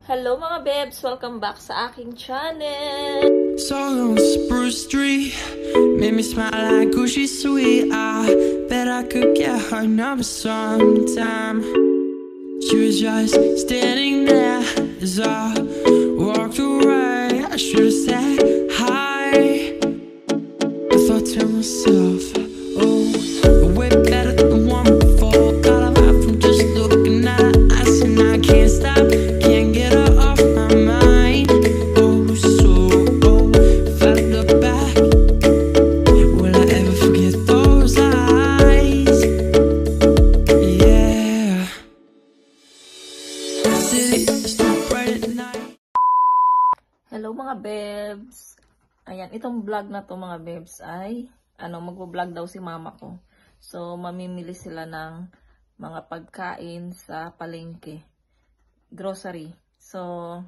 Hello mga bebs! Welcome back sa aking channel! Solo on Spruce Street made me smile like Gucci sweet. I bet I could get her number sometime. She was just standing there as I walked away. I should have said hi. I thought to myself, oh, way better than the one before. Got a laugh from just looking at her eyes, and I can't stop. Hello mga bebs! Ayan, itong vlog na to mga bebs ay magvo-vlog daw si mama ko. So, mamimili sila ng mga pagkain sa palengke. Grocery. So,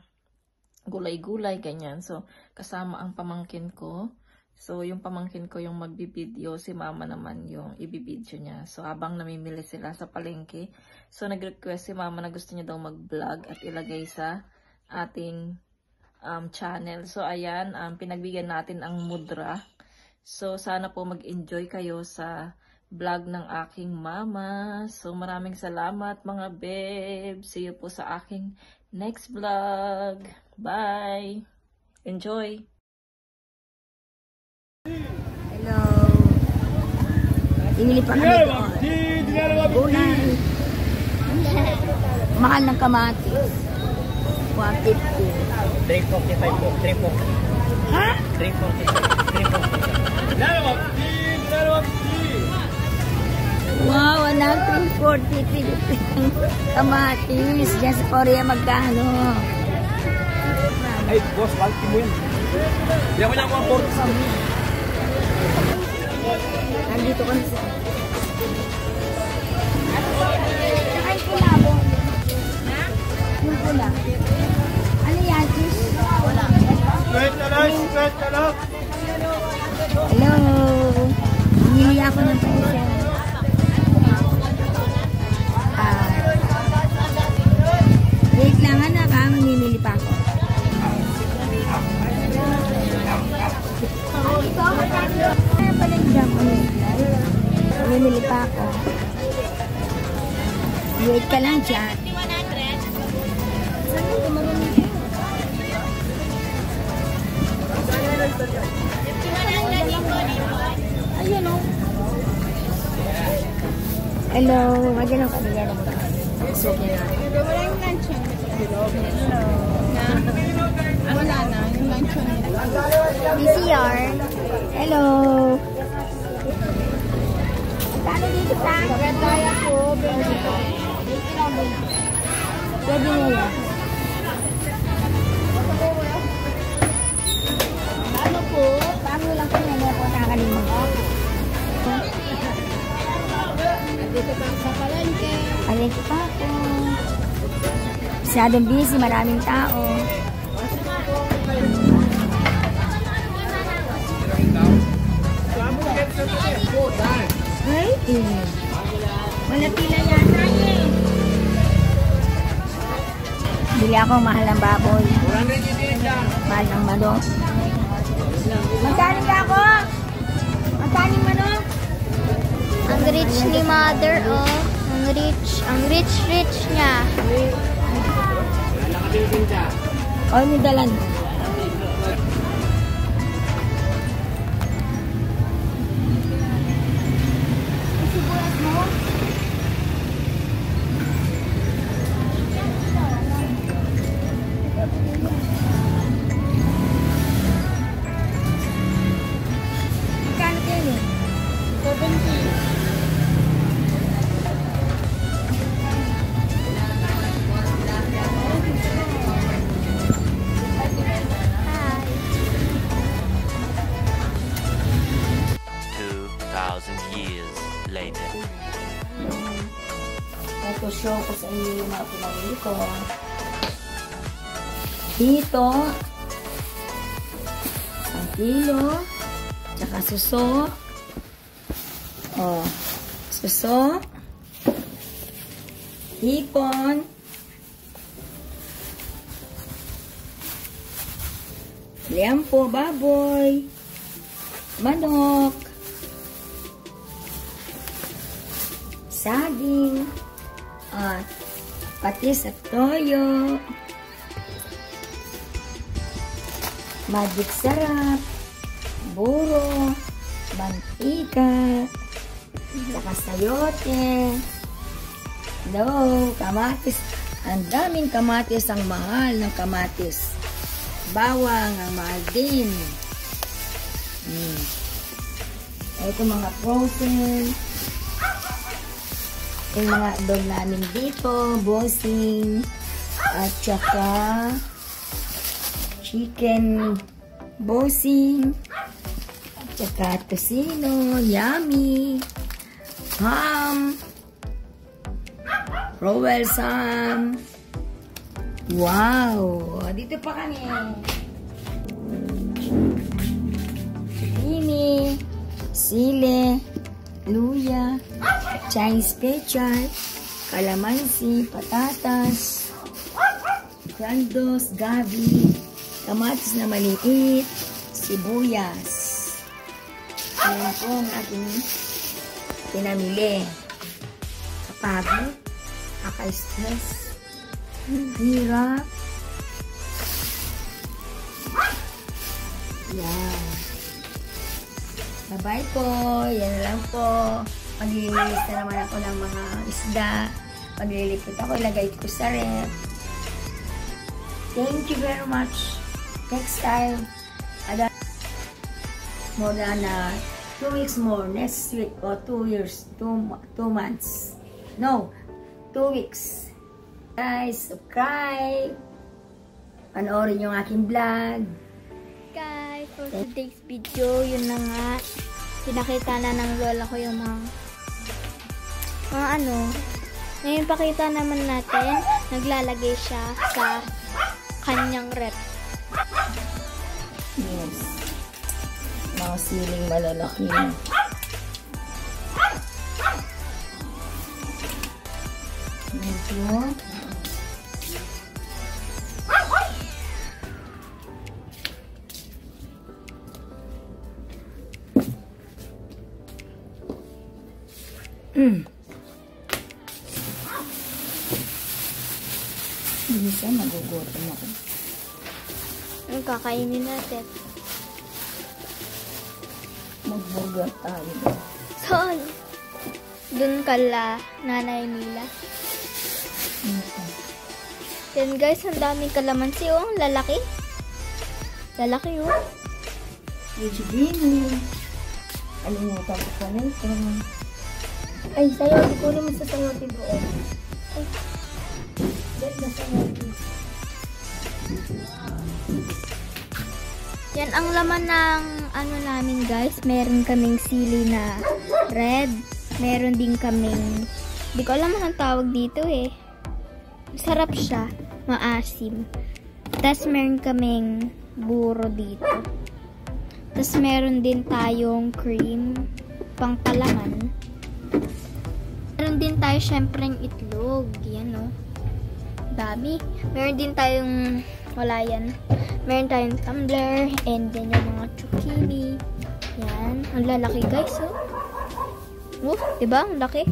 gulay-gulay, ganyan. So, kasama ang pamangkin ko. So, yung pamangkin ko yung magbibideo, si mama naman yung ibibideo niya. So, habang namimili sila sa palengke. So, nag-request si mama na gusto niya daw mag-vlog at ilagay sa ating channel. So, ayan, pinagbigyan natin ang mudra. So, sana po mag-enjoy kayo sa vlog ng aking mama. So, maraming salamat mga babe. See you po sa aking next vlog. Bye! Enjoy! Hello! Imili pa kami doon. Gulay. Mahal ng kamatis. 150. 345 po. 340. Ha? 340. 340. Wow, anak, 340 kamatis. Diyan sa Korea magkano? Ay, boss, balti mo yan. Hindi ako niya ako ang 40 sa amin. Nandito kami sa... Saka yung kulabo. Yung pula. Ano yan, fish? Wala. Straight na lang, straight na lang. Hello. Hinili ako ng pisa. Wait lang, anak, ha? Mamimili pa ako. Ano pala yung Japanese lang? Mamimili pa ako. Wait ka lang dyan. Ayun o. Hello. Magyan ang kanila naman. So, Wala yung luncheon. Hello. Wala na. Yung luncheon nila. PCR. Hello. Kano dito sa? Kaya po. Pwede na yan. Ano po? Paano lang kung nene po nakalimutan? Dito pa sa palengke. Palengke pa ako. Masyadong busy, maraming tao. Ay, malapila yata eh. Bili ako mahal ng baboy. Mahal ng manok. Magkano ka ako? Magkano yung manok? Ang rich ni mother, oh. Ang rich niya. O, may dalan. Siguras mo? Magkano kayo eh? 70. Years later. Ito show ko sa inyo yung mga pinamili ko. Dito, 1 kilo, tsaka suso. Oh, suso, hipon, liampo, baboy, manok, saging, at patis at toyo, magic sarap, buro, mantika, saka sayote, kamatis. Ang daming kamatis, ang mahal ng kamatis. Bawang, ang mahal din. Ito mga frozen. Yung mga dog namin dito, bossing, at saka chicken bossing, at saka tocino, yummy, ham, Rowell Sam. Wow! Dito pa kami. Zucchini, sile, luya, Chinese pechay, kalamansi, patatas, grandos, gabi, kamatis na maliit, sibuyas. Ayan po ang aking pinamili. Kapagod, kaka-stress, hirap. Yan. Bye-bye po. Yan lang po. Maglilinis na naman ako ng mga isda. Maglilipot ako, ilagay ko sa ref. Thank you very much. Next time, more than 2 weeks more. Next week or 2 years, 2 months. No, 2 weeks. Guys, subscribe. Panoorin yung aking vlog. Guys, for today's video, yun na nga. Pinakita na ng lola ko yung mga ano. Ngayon pakita naman natin, naglalagay siya sa kanyang rep. Yes. Mga siling malalaki. Medyo. Bisa magugutom ako. Ang kakainin natin. Mag-burger tayo. Saan? Doon kala nanay nila. Yan guys, ang daming kalamansi. Oh, ang lalaki. Lalaki oh. Medyo dini. Alimutan ko pa na ito. Ay, sayote ko naman sa sayote ko. Ay, ganda sayote. Yan ang laman ng ano namin guys. Meron kaming sili na red. Meron din kaming, di ko alam ang tawag dito eh. Sarap siya. Maasim. Tapos meron kaming buro dito. Tapos meron din tayong cream pang palaman. Meron din tayo syempreng itlog. Yan o. Dami. Meron din tayong, wala yan. Meron tayong tumbler. And then yung mga zucchini. Yan. Ang lalaki guys oh. Diba? Ang laki.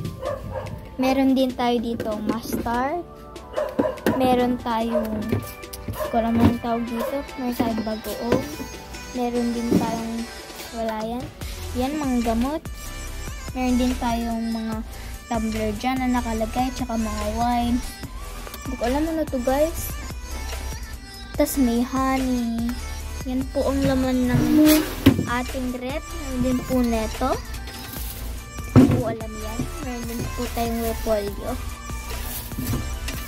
Meron din tayo dito mustard. Meron tayong, hindi ko naman ang tawag dito. Meron tayong bagoong. Meron din tayong, wala yan. Yan, mga gamot. Meron din tayong mga tumbler dyan na nakalagay. Tsaka mga wine. Hindi ko alam ano to guys. Tapos may honey. Yan po ang laman ng ating rep. Meron din po neto. Hindi po alam yan. Meron din po tayong repolyo.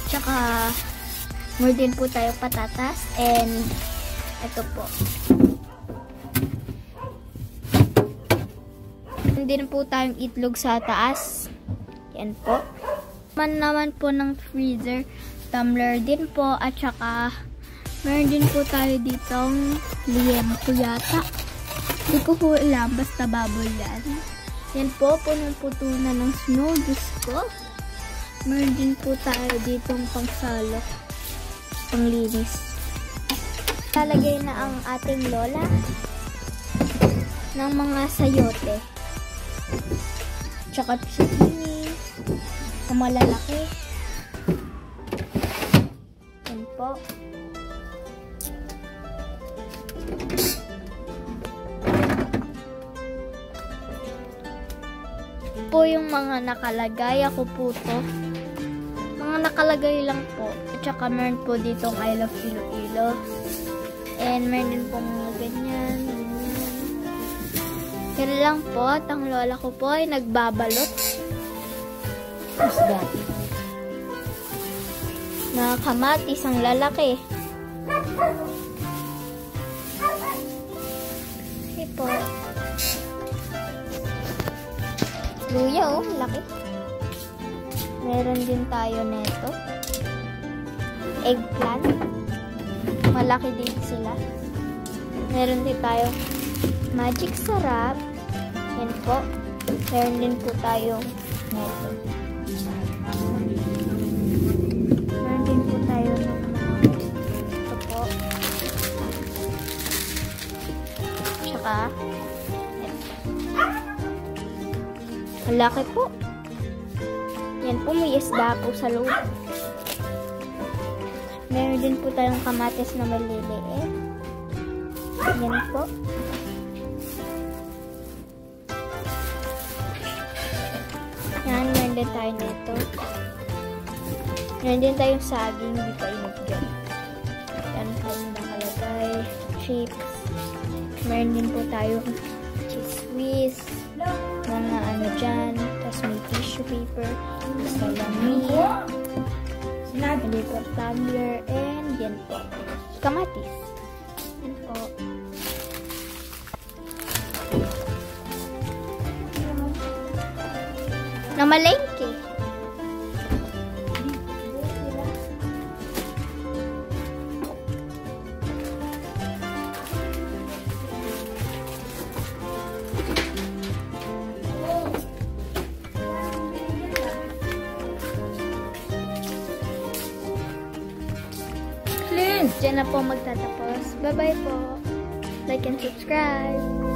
Tsaka meron din po tayong patatas. And ito po. Meron din po tayong itlog sa taas. Yan po. Naman po ng freezer. Tumbler din po. At saka meron din po tayo ditong liempo yata. Hindi ko po alam. Basta baboy yan. Yan po. Punong-puto na ng snow. Diyos ko. Meron din po tayo ditong pangsalok. Panglinis. Lalagay na ang ating lola ng mga sayote. Tsaka zucchini. Ang malalaki. Yan po. Po yung mga nakalagay. Ako po to. Mga nakalagay lang po. At saka meron po ditong I love Iloilo. And meron din po mga ganyan. Yan lang po. At ang lola ko po ay nagbabalot. Who's that? Na kamatis ang lalaki. Okay po. Luya oh, laki. Meron din tayo neto. Eggplant. Malaki din sila. Meron din tayo magic sarap. Yan po. Meron din po tayong neto. Meron din po tayo ng mga ito po. Tsaka malaki po. Yan po, may isda po sa loob. Meron din po tayong kamatis na maliliit. Yan po. Yan, meron din tayo nito. Meron din tayong saging, hindi pa inugyan. Yan po yung nakalagay. Chips. Meron din po tayong cheese whiz. Mga ano dyan. Tapos may tissue paper. Salami. Hindi po tumbler. And yan po. Kamatis. Yan po. Namalengke. Diyan na po magtatapos. Bye-bye po. Like and subscribe.